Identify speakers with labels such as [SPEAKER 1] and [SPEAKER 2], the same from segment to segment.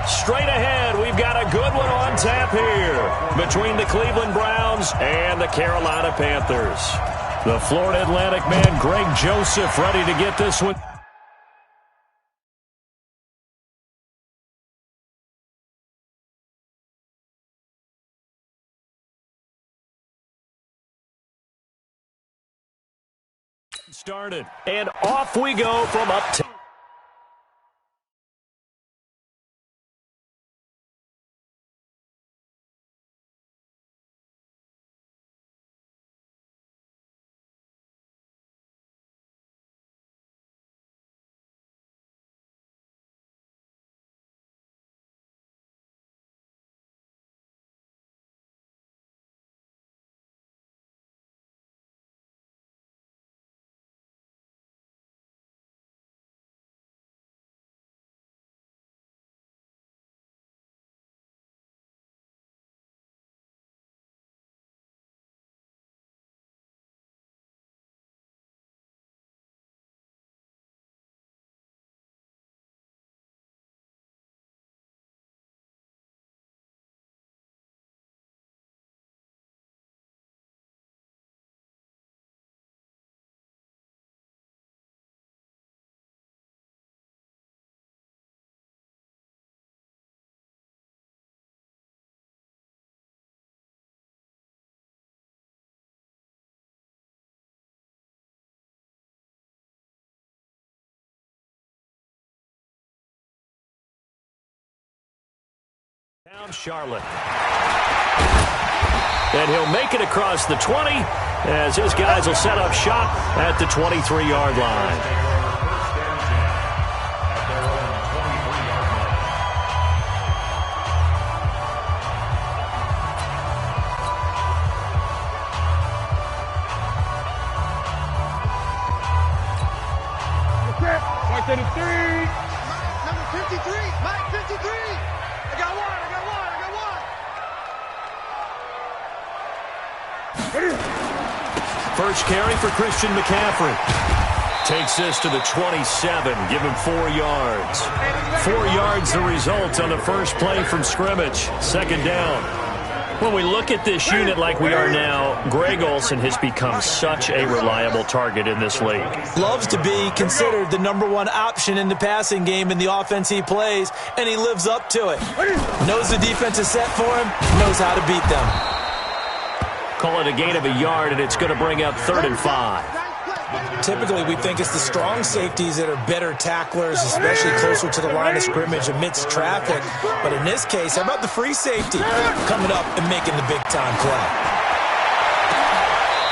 [SPEAKER 1] Straight ahead, we've got a good one on tap here between the Cleveland Browns and the Carolina Panthers. The Florida Atlantic man, Greg Joseph, ready to get this one. Started, and off we go from uptown. Down Charlotte. And he'll make it across the 20 as his guys will set up shop at the 23-yard line.
[SPEAKER 2] Number 53, Mike 53. I got one.
[SPEAKER 1] First carry for Christian McCaffrey. Takes this to the 27, give him 4 yards. 4 yards the result on the first play from scrimmage. Second down. When we look at this unit like we are now, Greg Olsen has become such a reliable target in this league.
[SPEAKER 3] Loves to be considered the #1 option in the passing game in the offense he plays, and he lives up to it. Knows the defense is set for him, knows how to beat them.
[SPEAKER 1] Call it a gain of a yard, and it's going to bring up 3rd and 5.
[SPEAKER 3] Typically, we think it's the strong safeties that are better tacklers, especially closer to the line of scrimmage amidst traffic. But in this case, how about the free safety coming up and making the big-time play?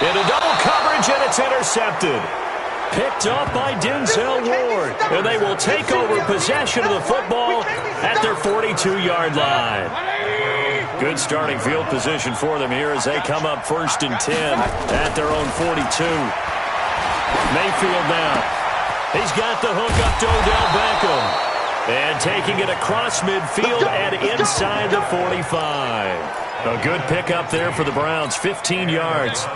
[SPEAKER 1] Into double coverage, and it's intercepted. Picked up by Denzel Ward. And they will take over possession of the football at their 42-yard line. Good starting field position for them here as they come up 1st and 10 at their own 42. Mayfield now. He's got the hook up to Odell Beckham. And taking it across midfield and inside the 45. A good pickup there for the Browns, 15 yards.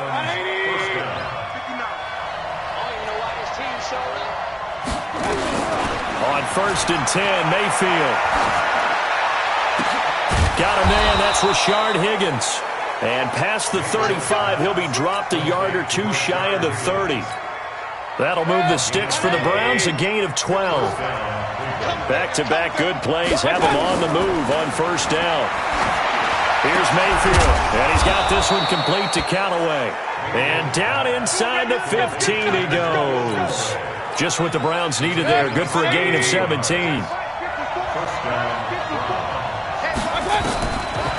[SPEAKER 1] On 1st and 10, Mayfield. Got a man, that's Rashard Higgins. And past the 35, he'll be dropped a yard or 2 shy of the 30. That'll move the sticks for the Browns, a gain of 12. Back-to-back good plays have them on the move on 1st down. Here's Mayfield, and he's got this one complete to Callaway. And down inside the 15 he goes. Just what the Browns needed there. Good for a gain of 17.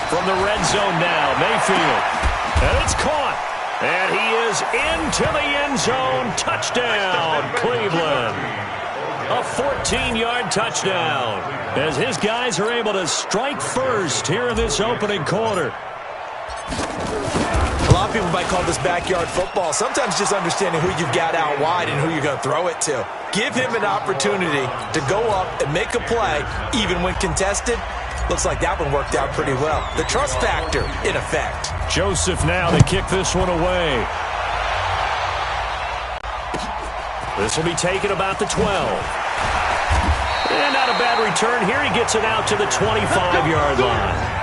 [SPEAKER 1] From the red zone now, Mayfield. And it's caught. And he is into the end zone. Touchdown, Cleveland. A 14-yard touchdown as his guys are able to strike first here in this opening quarter.
[SPEAKER 3] A lot of people might call this backyard football. Sometimes just understanding who you've got out wide and who you're going to throw it to. Give him an opportunity to go up and make a play, even when contested. Looks like that one worked out pretty well. The trust factor in effect.
[SPEAKER 1] Joseph now to kick this one away. This will be taken about the 12. And not a bad return here. He gets it out to the 25-yard line.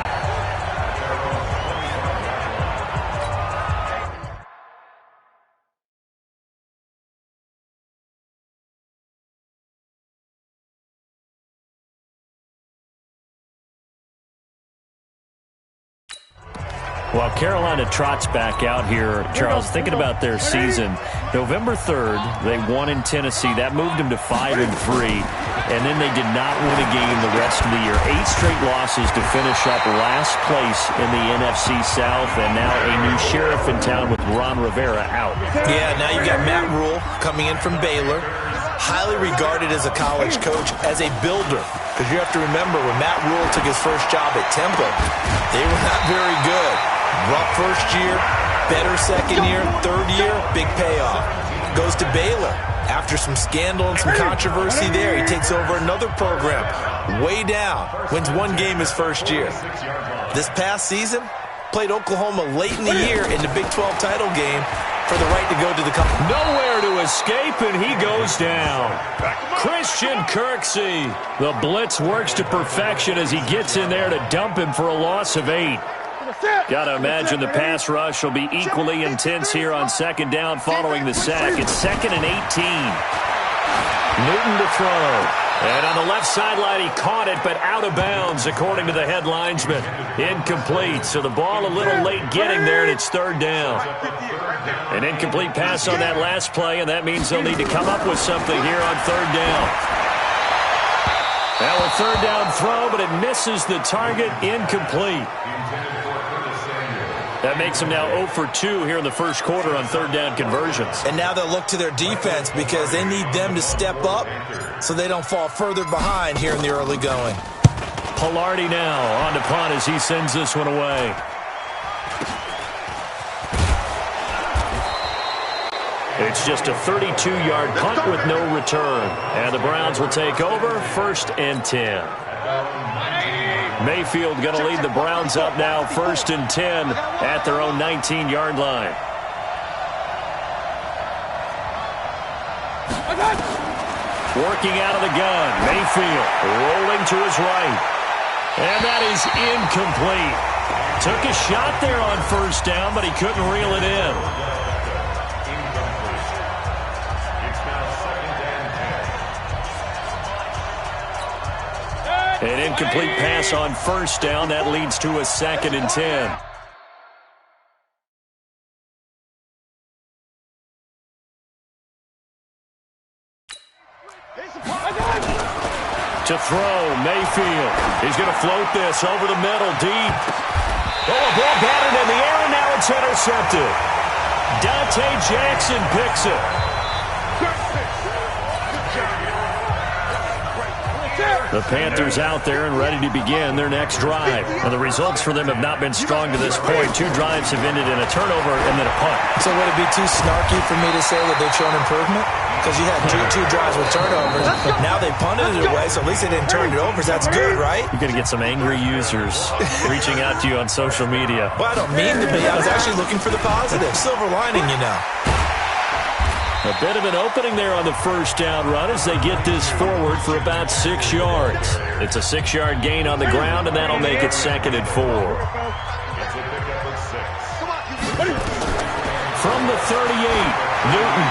[SPEAKER 1] Well, Carolina trots back out here, Charles, thinking about their season. November 3rd, they won in Tennessee. That moved them to 5-3, and then they did not win a game the rest of the year. 8 straight losses to finish up last place in the NFC South, and now a new sheriff in town with Ron Rivera out.
[SPEAKER 3] Yeah, now you've got Matt Rule coming in from Baylor, highly regarded as a college coach, as a builder. Because you have to remember, when Matt Rule took his first job at Temple, they were not very good. Rough first year, better second year, third year, big payoff. Goes to Baylor. After some scandal and some controversy there, he takes over another program, way down, wins 1 game his first year. This past season, played Oklahoma late in the year in the Big 12 title game for the right to go to the cup.
[SPEAKER 1] Nowhere to escape, and he goes down. Christian Kirksey. The blitz works to perfection as he gets in there to dump him for a loss of 8. Got to imagine the pass rush will be equally intense here on second down following the sack. It's 2nd and 18. Newton to throw. And on the left sideline, he caught it, but out of bounds, according to the head linesman. Incomplete, so the ball a little late getting there, and it's 3rd down. An incomplete pass on that last play, and that means they'll need to come up with something here on 3rd down. Now a 3rd down throw, but it misses the target. Incomplete. That makes them now 0 for 2 here in the first quarter on 3rd down conversions.
[SPEAKER 3] And now they'll look to their defense because they need them to step up so they don't fall further behind here in the early going.
[SPEAKER 1] Pilardi now on to punt as he sends this one away. It's just a 32-yard punt with no return. And the Browns will take over 1st and 10. Mayfield going to lead the Browns up now 1st and 10 at their own 19-yard line. Working out of the gun. Mayfield rolling to his right. And that is incomplete. Took a shot there on 1st down, but he couldn't reel it in. An incomplete pass on 1st down. That leads to a 2nd and 10. To throw, Mayfield. He's going to float this over the middle, deep. Oh, a ball batted in the air, and now it's intercepted. Dante Jackson picks it. The Panthers out there and ready to begin their next drive. And the results for them have not been strong to this point. 2 drives have ended in a turnover and then a punt.
[SPEAKER 3] So would it be too snarky for me to say that they've shown improvement? Because you had two drives with turnovers. Now they punted it away, so at least they didn't turn it over. That's good, right?
[SPEAKER 1] You're going to get some angry users reaching out to you on social media.
[SPEAKER 3] Well, I don't mean to be. I was actually looking for the positive. Silver lining, you know.
[SPEAKER 1] A bit of an opening there on the 1st down run as they get this forward for about 6 yards. It's a 6-yard gain on the ground, and that'll make it 2nd and 4. From the 38, Newton.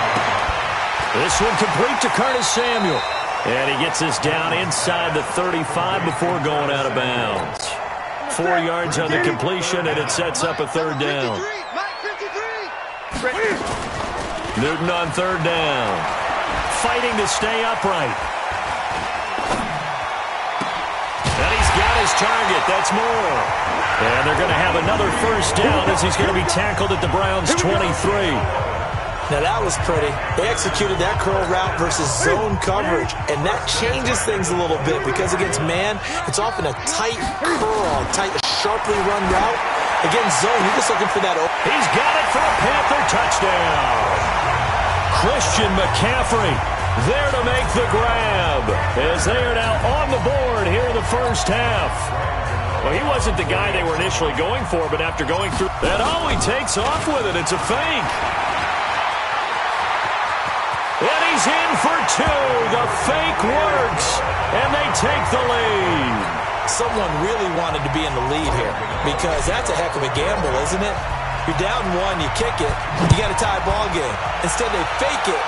[SPEAKER 1] This one complete to Curtis Samuel. And he gets this down inside the 35 before going out of bounds. 4 yards on the completion, and it sets up a 3rd down. Newton on 3rd down. Fighting to stay upright. And he's got his target. That's more. And they're going to have another 1st down as he's going to be tackled at the Browns' 23.
[SPEAKER 3] Now that was pretty. They executed that curl route versus zone coverage, and that changes things a little bit because against man, it's often a tight curl, tight, sharply run route. Against zone, you're just looking for that.
[SPEAKER 1] He's got it for a Panther touchdown. Christian McCaffrey there to make the grab as they are now on the board here in the 1st half. Well, he wasn't the guy they were initially going for, but after going through that, he takes off with it. It's a fake. And he's in for two. The fake works, and they take the lead.
[SPEAKER 3] Someone really wanted to be in the lead here because that's a heck of a gamble, isn't it? You're down one, you kick it, you got a tie ball game. Instead, they fake it.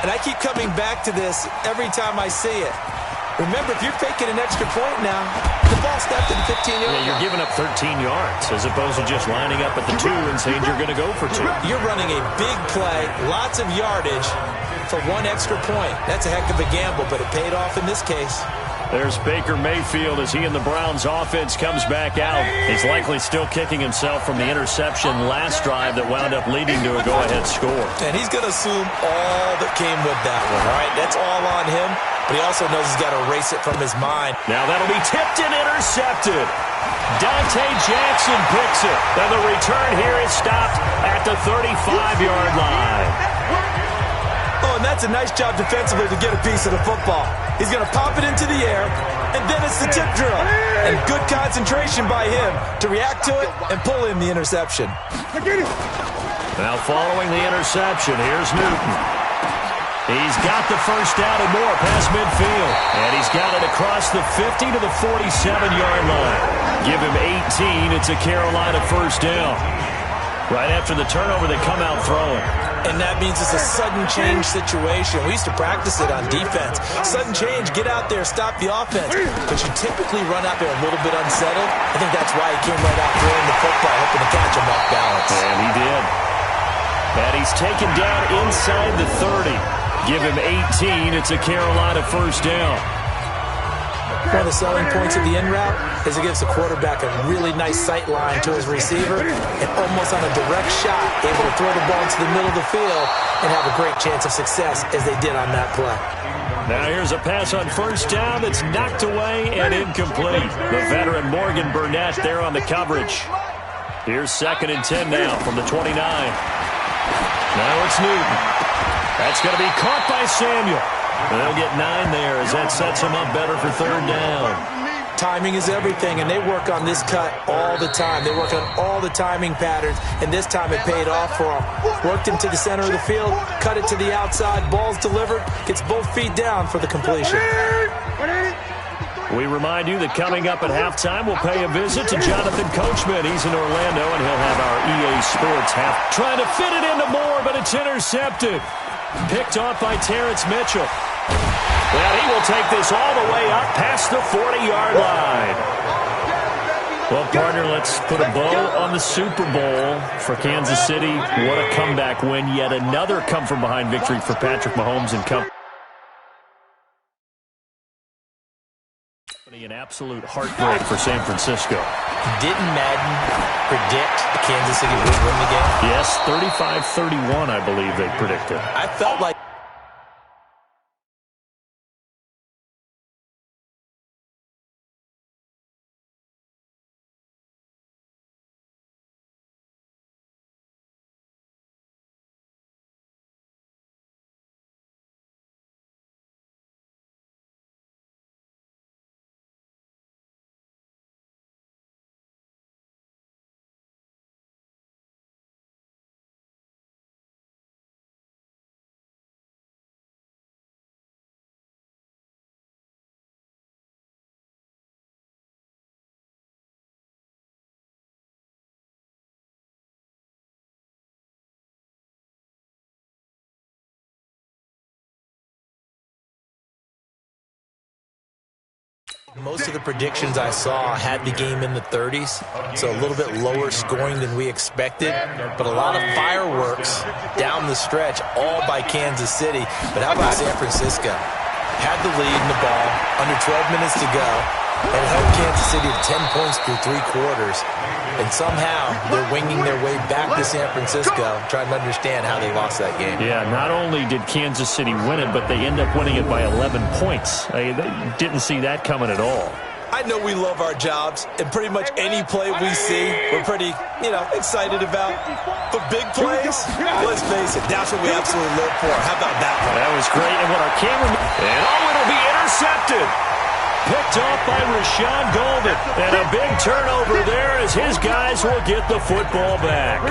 [SPEAKER 3] And I keep coming back to this every time I see it. Remember, if you're faking an extra point now, the ball stepped in 15 yards.
[SPEAKER 1] Yeah, you're giving up 13 yards as opposed to just lining up at the 2 and saying you're going to go for 2.
[SPEAKER 3] You're running a big play, lots of yardage for one extra point. That's a heck of a gamble, but it paid off in this case.
[SPEAKER 1] There's Baker Mayfield as he and the Browns offense comes back out. He's likely still kicking himself from the interception last drive that wound up leading to a go-ahead score.
[SPEAKER 3] And he's going to assume all that came with that one, all right? That's all on him, but he also knows he's got to erase it from his mind.
[SPEAKER 1] Now that'll be tipped and intercepted. Dante Jackson picks it. And the return here is stopped at the 35-yard line.
[SPEAKER 3] Oh, and that's a nice job defensively to get a piece of the football. He's going to pop it into the air, and then it's the tip drill. And good concentration by him to react to it and pull in the interception.
[SPEAKER 1] Now following the interception, here's Newton. He's got the first down and more past midfield. And he's got it across the 50 to the 47-yard line. Give him 18. It's a Carolina first down. Right after the turnover, they come out throwing.
[SPEAKER 3] And that means it's a sudden change situation. We used to practice it on defense. Sudden change, get out there, stop the offense. But you typically run out there a little bit unsettled. I think that's why he came right out throwing the football, hoping to catch him off balance.
[SPEAKER 1] And he did. And he's taken down inside the 30. Give him 18. It's a Carolina first down.
[SPEAKER 3] One of the selling points of the in route is it gives the quarterback a really nice sight line to his receiver and almost on a direct shot able to throw the ball into the middle of the field and have a great chance of success as they did on that play.
[SPEAKER 1] Now here's a pass on first down that's knocked away and incomplete. The veteran Morgan Burnett there on the coverage. Here's 2nd and 10 now from the 29. Now it's Newton. That's going to be caught by Samuel. They'll get 9 there as that sets them up better for 3rd down.
[SPEAKER 3] Timing is everything, and they work on this cut all the time. They work on all the timing patterns, and this time it paid off for them. Worked him to the center of the field, cut it to the outside, ball's delivered, gets both feet down for the completion.
[SPEAKER 1] We remind you that coming up at halftime, we'll pay a visit to Jonathan Coachman. He's in Orlando, and he'll have our EA Sports half. Trying to fit it into Moore, but it's intercepted. Picked off by Terrence Mitchell. Well, he will take this all the way up past the 40-yard line. Well, partner, let's put a bow on the Super Bowl for Kansas City. What a comeback win. Yet another come-from-behind victory for Patrick Mahomes and company. An absolute heartbreak for San Francisco.
[SPEAKER 3] Didn't Madden predict Kansas City would win the game?
[SPEAKER 1] Yes, 35-31, I believe they predicted.
[SPEAKER 3] I felt like most of the predictions I saw had the game in the 30s, so a little bit lower scoring than we expected, but a lot of fireworks down the stretch, all by Kansas City. But how about San Francisco? Had the lead in the ball, under 12 minutes to go, and held Kansas City to 10 points through 3 quarters. And somehow they're winging their way back to San Francisco, trying to understand how they lost that game.
[SPEAKER 1] Yeah, not only did Kansas City win it, but they end up winning it by 11 points. They didn't see that coming at all.
[SPEAKER 3] I know we love our jobs, and pretty much any play we see, we're pretty, excited about. But big plays, let's face it, that's what we absolutely live for. How about that one?
[SPEAKER 1] That was great, and what our cameraman... And it'll be intercepted. Picked off by Rashawn Golden. And a big turnover there as his guys will get the football back.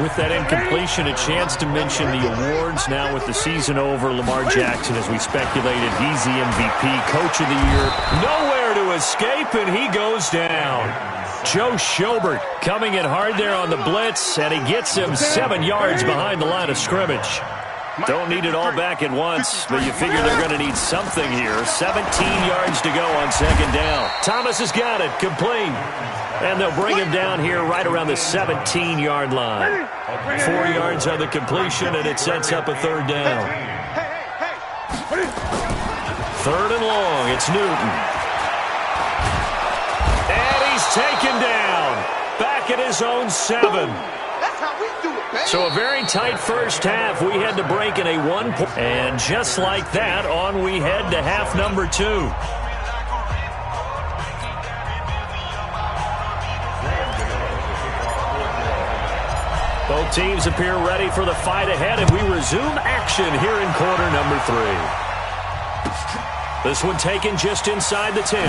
[SPEAKER 1] With that incompletion, a chance to mention the awards. Now with the season over, Lamar Jackson, as we speculated, he's the MVP, Coach of the Year. Nowhere to escape, and he goes down. Joe Schobert coming in hard there on the blitz, and he gets him 7 yards behind the line of scrimmage. Don't need it all back at once, but you figure they're going to need something here. 17 yards to go on second down. Thomas has got it, complete. And they'll bring him down here right around the 17-yard line. 4 yards on the completion, and it sets up a third down. Third and long, it's Newton. And he's taken down. Back at his own 7. So a very tight first half. We had to break in a 1 point. And just like that, on we head to half number 2. Both teams appear ready for the fight ahead, and we resume action here in quarter number 3. This one taken just inside the 10.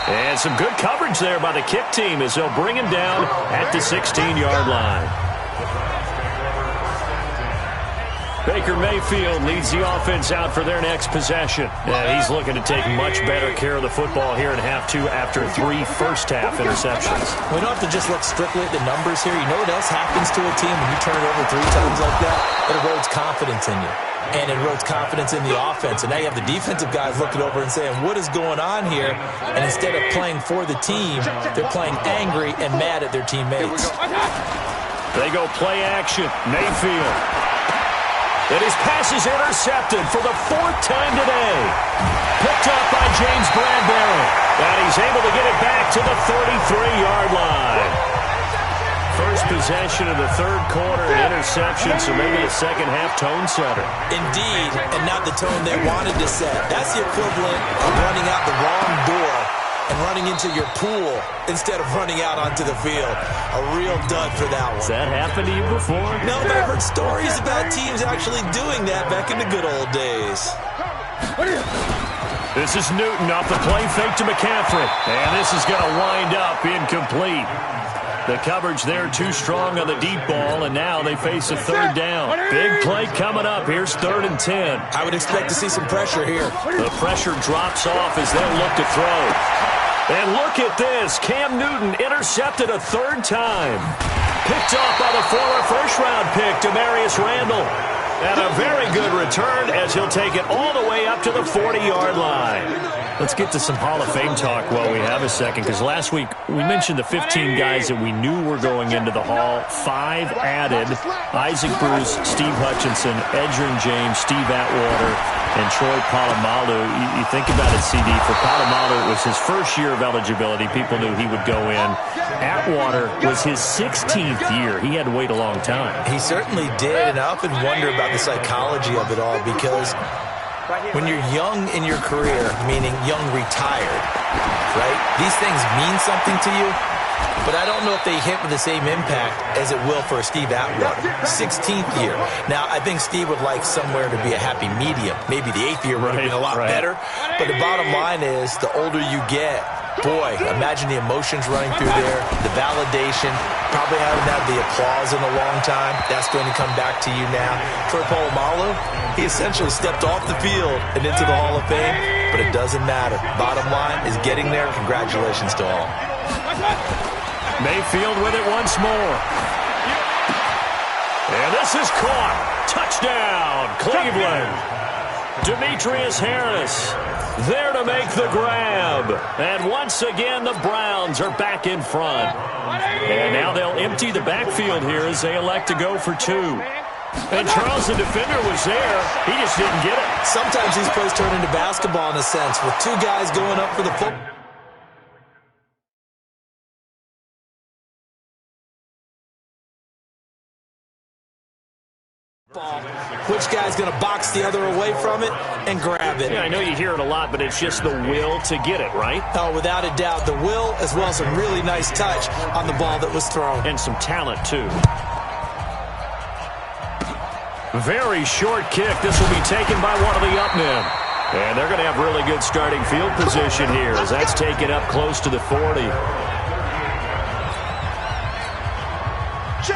[SPEAKER 1] And some good coverage there by the kick team as they'll bring him down at the 16-yard line. Baker Mayfield leads the offense out for their next possession. And he's looking to take much better care of the football here in half 2 after 3 first-half interceptions.
[SPEAKER 3] We don't have to just look strictly at the numbers here. You know what else happens to a team when you turn it over 3 times like that? It erodes confidence in you. And it erodes confidence in the offense. And now you have the defensive guys looking over and saying, what is going on here? And instead of playing for the team, they're playing angry and mad at their teammates.
[SPEAKER 1] They go play action. Mayfield. And his pass is intercepted for the 4th time today. Picked up by James Bradbury. And he's able to get it back to the 33-yard line. First possession of the third quarter, an interception, so maybe a second-half tone setter.
[SPEAKER 3] Indeed, and not the tone they wanted to set. That's the equivalent of running out the wrong door and running into your pool instead of running out onto the field. A real dud for that one.
[SPEAKER 1] Has that happened to you before?
[SPEAKER 3] No, but I've heard stories about teams actually doing that back in the good old days.
[SPEAKER 1] This is Newton off the play fake to McCaffrey. And this is going to wind up incomplete. The coverage there too strong on the deep ball, and now they face a third down. Big play coming up. Here's 3rd and 10.
[SPEAKER 3] I would expect to see some pressure here.
[SPEAKER 1] The pressure drops off as they'll look to throw. And look at this. Cam Newton intercepted a 3rd time. Picked off by the former first-round pick, Demarius Randall. And a very good return as he'll take it all the way up to the 40-yard line. Let's get to some Hall of Fame talk while we have a second, because last week we mentioned the 15 guys that we knew were going into the Hall. 5 added: Isaac Bruce, Steve Hutchinson, Edgerrin James, Steve Atwater, and Troy Polamalu. You think about it, CD. For Polamalu, it was his first year of eligibility. People knew he would go in. Atwater was his 16th year. He had to wait a long time.
[SPEAKER 3] He certainly did, and I often wonder about the psychology of it all, because when you're young in your career, meaning young retired, right, these things mean something to you, but I don't know if they hit with the same impact as it will for Steve Atwater. 16th year. Now, I think Steve would like somewhere to be a happy medium. Maybe the 8th year would have been a lot better, but the bottom line is the older you get, boy, imagine the emotions running through there, the validation, probably haven't had the applause in a long time. That's going to come back to you now. Troy Polamalu, he essentially stepped off the field and into the Hall of Fame, but it doesn't matter. Bottom line is getting there. Congratulations to all.
[SPEAKER 1] Mayfield with it once more. And this is caught. Touchdown, Cleveland. Demetrius Harris there to make the grab. And once again, the Browns are back in front. And now they'll empty the backfield here as they elect to go for 2. And Charles, the defender, was there. He just didn't get it.
[SPEAKER 3] Sometimes these plays turn into basketball in a sense, with 2 guys going up for the football. Which guy's going to box the other away from it and grab it?
[SPEAKER 1] Yeah, I know you hear it a lot, but it's just the will to get it, right?
[SPEAKER 3] Oh, without a doubt. The will, as well as some really nice touch on the ball that was thrown.
[SPEAKER 1] And some talent, too. Very short kick. This will be taken by one of the up men. And they're going to have really good starting field position here as that's taken up close to the 40.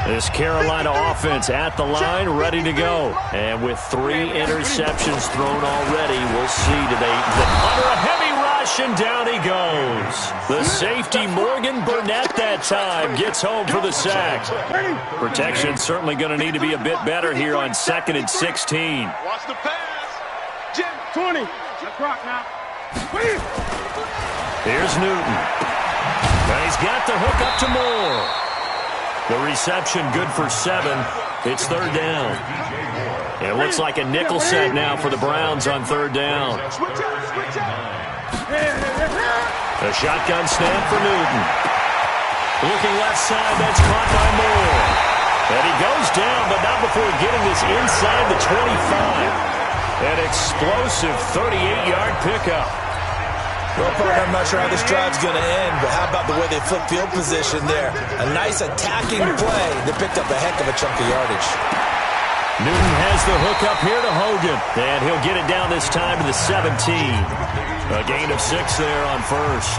[SPEAKER 1] This Carolina offense at the line, ready to go. And with 3 interceptions thrown already, we'll see. Do they under a heavy rush, and down he goes. The safety, Morgan Burnett, that time gets home for the sack. Protection certainly going to need to be a bit better here on 2nd and 16.
[SPEAKER 2] Watch the pass. Jim, 20. Let's rock now.
[SPEAKER 1] Here's Newton. And he's got the hook up to Moore. The reception good for 7. It's 3rd down. It looks like a nickel set now for the Browns on 3rd down.
[SPEAKER 2] Switch out.
[SPEAKER 1] A shotgun snap for Newton. Looking left side, that's caught by Moore. And he goes down, but not before getting this inside the 25. An explosive 38-yard pickup.
[SPEAKER 3] Well, partner, I'm not sure how this drive's going to end, but how about the way they flip field position there? A nice attacking play that picked up a heck of a chunk of yardage.
[SPEAKER 1] Newton has the hook up here to Hogan, and he'll get it down this time to the 17. A gain of 6 there on 1st.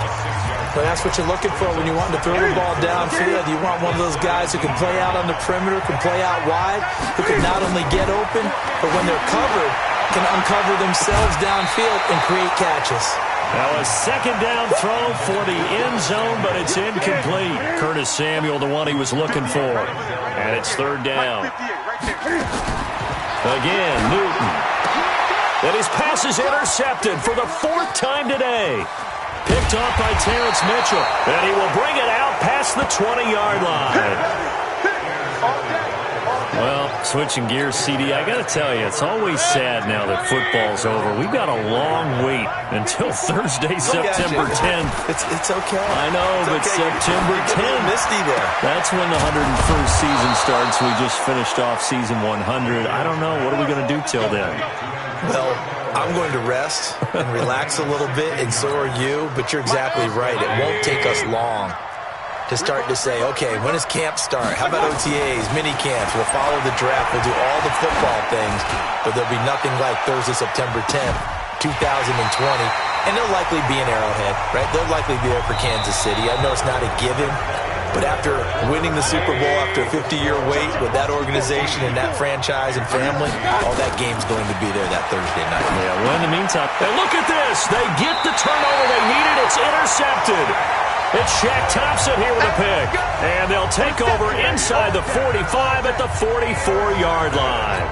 [SPEAKER 3] But that's what you're looking for when you want to throw the ball downfield. You want one of those guys who can play out on the perimeter, can play out wide, who can not only get open, but when they're covered, can uncover themselves downfield and create catches.
[SPEAKER 1] Now a 2nd down throw for the end zone, but it's incomplete. Curtis Samuel, the one he was looking for. And it's 3rd down. Again, Newton. And his pass is intercepted for the 4th time today. Picked off by Terrence Mitchell. And he will bring it out past the 20-yard line. Well, switching gears, CD, I got to tell you, it's always sad now that football's over. We've got a long wait until Thursday, September 10th.
[SPEAKER 3] It's okay.
[SPEAKER 1] I know, but okay. September 10th.
[SPEAKER 3] Misty there.
[SPEAKER 1] That's when the 101st season starts. We just finished off season 100. I don't know. What are we going to do till then?
[SPEAKER 3] Well, I'm going to rest and relax a little bit, and so are you. But you're exactly right. It won't take us long to start to say, okay, when does camp start? How about OTAs, mini camps? We'll follow the draft. We'll do all the football things, but there'll be nothing like Thursday, September 10th, 2020. And they'll likely be in Arrowhead, right? They'll likely be there for Kansas City. I know it's not a given, but after winning the Super Bowl after a 50-year wait with that organization and that franchise and family, all that game's going to be there that Thursday night.
[SPEAKER 1] Yeah, well, in the meantime, and look at this. They get the turnover they needed. It's intercepted. It's Shaq Thompson here with a pick. And they'll take over inside the 45 at the 44-yard line.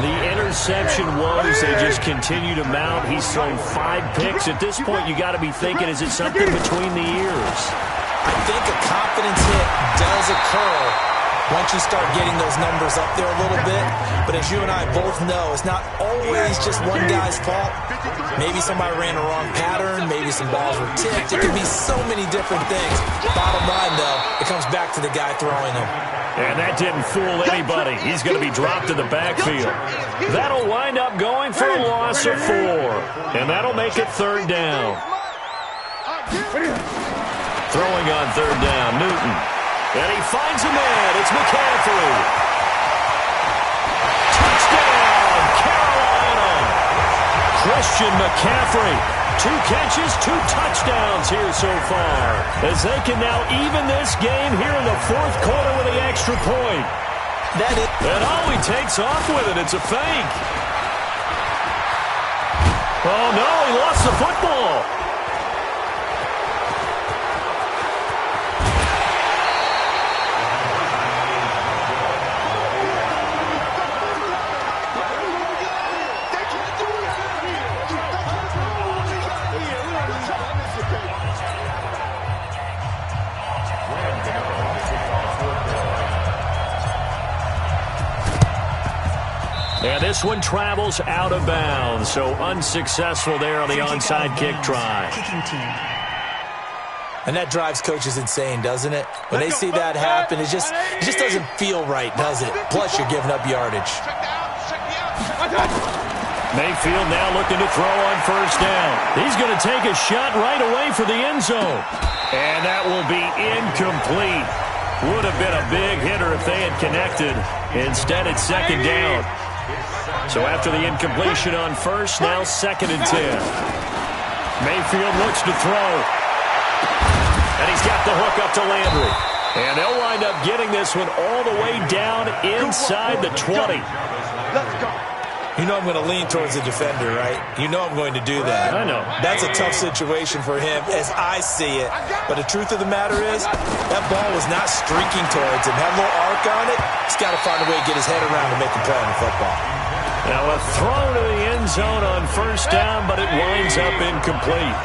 [SPEAKER 1] The interception woes, they just continue to mount. He's thrown 5 picks. At this point, you got to be thinking, is it something between the ears?
[SPEAKER 3] I think a confidence hit does occur once you start getting those numbers up there a little bit. But as you and I both know, it's not always just one guy's fault. Maybe somebody ran a wrong pattern. Maybe some balls were tipped. It could be so many different things. Bottom line, though, it comes back to the guy throwing them.
[SPEAKER 1] And that didn't fool anybody. He's going to be dropped in the backfield. That'll wind up going for a loss of 4. And that'll make it 3rd down. Throwing on 3rd down, Newton. And he finds a man. It's McCaffrey. Touchdown, Carolina. Christian McCaffrey. 2 catches, 2 touchdowns here so far. As they can now even this game here in the 4th quarter with the extra point. And all he takes off with it, it's a fake. Oh, no, he lost the football. And this one travels out of bounds, so unsuccessful there on the onside kick try.
[SPEAKER 3] And that drives coaches insane, doesn't it? When they see that happen, it just doesn't feel right, does it? Plus, you're giving up yardage.
[SPEAKER 1] Mayfield now looking to throw on 1st down. He's going to take a shot right away for the end zone. And that will be incomplete. Would have been a big hitter if they had connected. Instead, it's 2nd down. So after the incompletion on first, now 2nd and 10. Mayfield looks to throw. And he's got the hook up to Landry. And they'll wind up getting this one all the way down inside the 20.
[SPEAKER 2] Let's go.
[SPEAKER 3] You know I'm going to lean towards the defender, right? You know I'm going to do that.
[SPEAKER 1] I know.
[SPEAKER 3] That's a tough situation for him as I see it. But the truth of the matter is, that ball was not streaking towards him. Had a little arc on it. He's got to find a way to get his head around to make a play on the football.
[SPEAKER 1] Now a throw to the end zone on first down, but it winds up incomplete.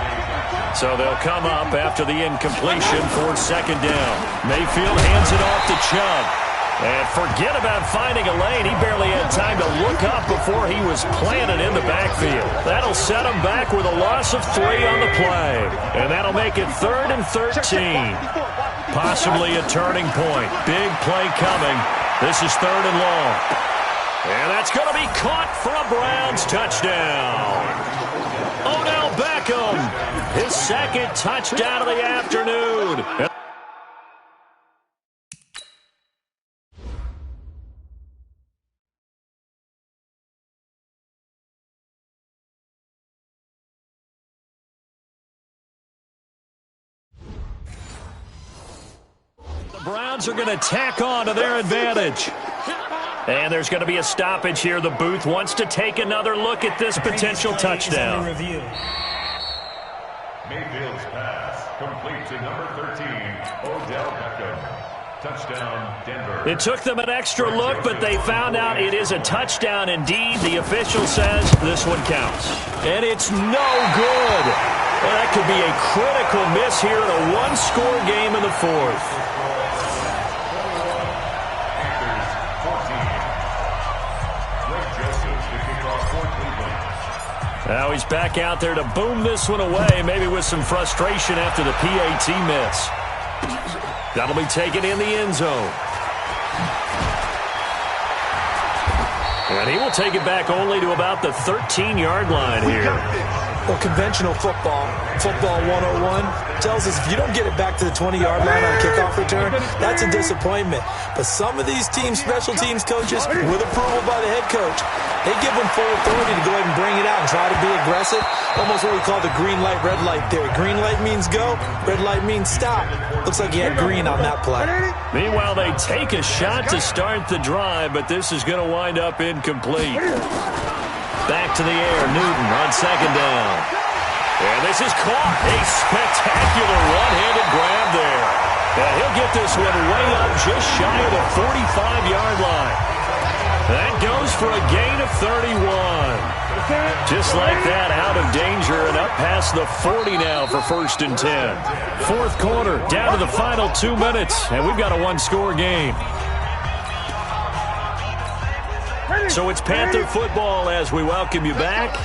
[SPEAKER 1] So they'll come up after the incompletion for 2nd down. Mayfield hands it off to Chubb. And forget about finding a lane. He barely had time to look up before he was planted in the backfield. That'll set him back with a loss of 3 on the play. And that'll make it 3rd and 13. Possibly a turning point. Big play coming. This is 3rd and long. And that's going to be caught for a Browns touchdown. Odell Beckham, his 2nd touchdown of the afternoon. Browns are going to tack on to their advantage. And there's going to be a stoppage here. The booth wants to take another look at this potential touchdown.
[SPEAKER 4] Mayfield's pass complete to number 13, Odell Beckham. Touchdown, Denver.
[SPEAKER 1] It took them an extra look, but they found out it is a touchdown indeed. The official says this one counts. And it's no good. Well, that could be a critical miss here in a one-score game in the 4th. Now he's back out there to boom this one away, maybe with some frustration after the PAT miss. That'll be taken in the end zone. And he will take it back only to about the 13-yard line here.
[SPEAKER 3] Well, conventional football 101, tells us if you don't get it back to the 20-yard line on kickoff return, that's a disappointment. But some of these teams, special teams coaches, with approval by the head coach, they give them full authority to go ahead and bring it out and try to be aggressive. Almost what we call the green light, red light theory. Green light means go, red light means stop. Looks like he had green on that play.
[SPEAKER 1] Meanwhile, they take a shot to start the drive, but this is going to wind up incomplete. Back to the air, Newton on 2nd down. And this is caught. A spectacular one-handed grab there. And he'll get this one way up just shy of the 45-yard line. That goes for a gain of 31. Just like that, out of danger and up past the 40 now for 1st and 10. 4th quarter, down to the final 2 minutes, and we've got a one-score game. So it's Panther football as we welcome you back.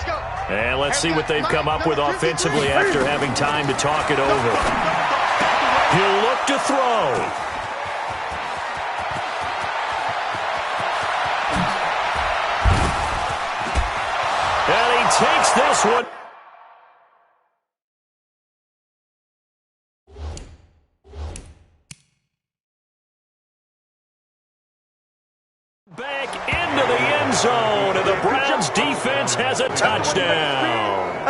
[SPEAKER 1] And let's see what they've come up with offensively after having time to talk it over. He'll look to throw. And he takes this one. Back into the end zone, and the Browns defense has a touchdown.